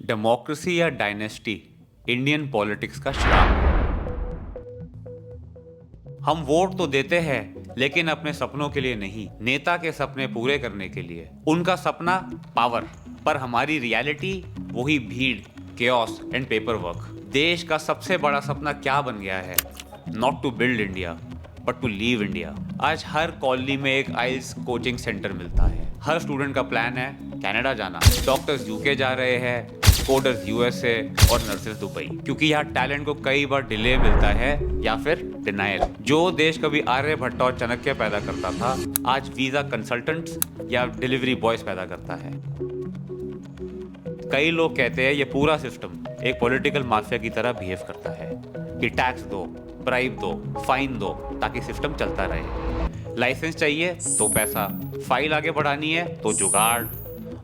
Democracy या dynasty Indian politics का श्राप। हम वोट तो देते हैं लेकिन अपने सपनों के लिए नहीं, नेता के सपने पूरे करने के लिए। उनका सपना पावर, पर हमारी रियलिटी वही भीड़, केओस एंड पेपर वर्क। देश का सबसे बड़ा सपना क्या बन गया है? Not to build India but to leave India. आज हर कॉलोनी में एक आइल्स कोचिंग सेंटर मिलता है। हर स्टूडेंट का प्लान है कनाडा जाना, डॉक्टर्स यूके जा रहे हैं, कोडर्स यूएसए और नर्सेस दुबई, क्योंकि यहाँ टैलेंट को कई बार डिले मिलता है या फिर डिनायल। जो देश कभी आर्यभट्ट और चाणक्य पैदा करता था, आज वीजा कंसल्टेंट्स या डिलीवरी बॉयज पैदा करता है। कई लोग कहते हैं ये पूरा सिस्टम एक पॉलिटिकल माफिया की तरह बिहेव करता है कि टैक्स दो, ब्राइब दो, फाइन दो ताकि सिस्टम चलता रहे। लाइसेंस चाहिए तो पैसा, फाइल आगे बढ़ानी है तो जुगाड़,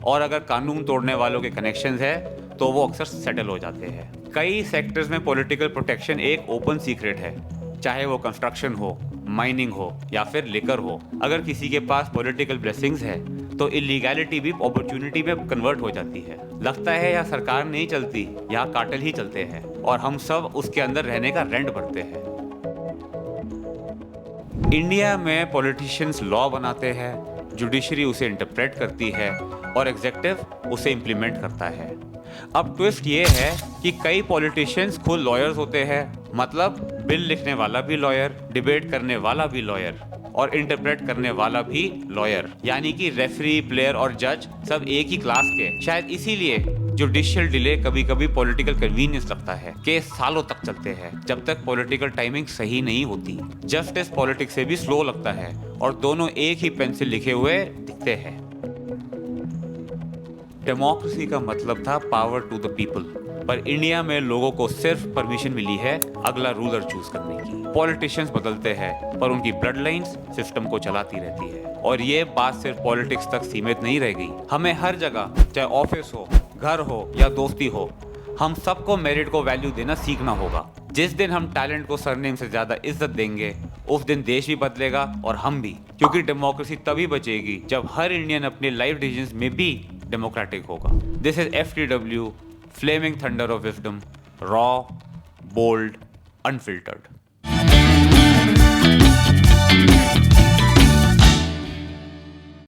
और अगर कानून तोड़ने वालों के कनेक्शंस है तो वो अक्सर सेटल हो जाते हैं। कई सेक्टर्स में पॉलिटिकल प्रोटेक्शन एक ओपन सीक्रेट है, चाहे वो कंस्ट्रक्शन हो, माइनिंग हो या फिर लिकर हो। अगर किसी के पास पॉलिटिकल ब्लेसिंग्स है तो इलीगैलिटी भी अपॉर्चुनिटी में कन्वर्ट हो जाती है। लगता है यहाँ सरकार नहीं चलती, यहाँ कार्टेल ही चलते हैं और हम सब उसके अंदर रहने का रेंट भरते हैं। इंडिया में पॉलिटिशियंस लॉ बनाते हैं, जुडिशरी उसे इंटरप्रेट करती है और एग्जीक्यूटिव उसे इम्प्लीमेंट करता है। अब ट्विस्ट ये है कि कई पॉलिटिशियंस खुद लॉयर्स होते हैं, मतलब बिल लिखने वाला भी लॉयर, डिबेट करने वाला भी लॉयर और इंटरप्रेट करने वाला भी लॉयर। यानी कि रेफरी, प्लेयर और जज सब एक ही क्लास के। शायद इसीलिए जुडिशियल डिले कभी कभी पॉलिटिकल कन्वीनियंस लगता है। केस सालों तक चलते हैं जब तक पॉलिटिकल टाइमिंग सही नहीं होती। जस्टिस पॉलिटिक्स से भी स्लो लगता है और दोनों एक ही पेन से लिखे हुए दिखते हैं। डेमोक्रेसी का मतलब था पावर टू द पीपल, पर इंडिया में लोगों को सिर्फ परमिशन मिली है अगला रूलर चूज करने की। पॉलिटिशियंस बदलते हैं पर उनकी ब्लड लाइन्स सिस्टम को चलाती रहती है। और ये बात सिर्फ पॉलिटिक्स तक सीमित नहीं रह गई। हमें हर जगह, चाहे ऑफिस हो, घर हो या दोस्ती हो, हम सबको मेरिट को वैल्यू देना सीखना होगा। जिस दिन हम टैलेंट को सरनेम से ज्यादा इज्जत देंगे, उस दिन देश भी बदलेगा और हम भी। क्योंकि डेमोक्रेसी तभी बचेगी जब हर इंडियन अपने लाइफ डिसीजंस में भी डेमोक्रेटिक होगा। This is FTW, flaming thunder of wisdom, raw, bold, unfiltered.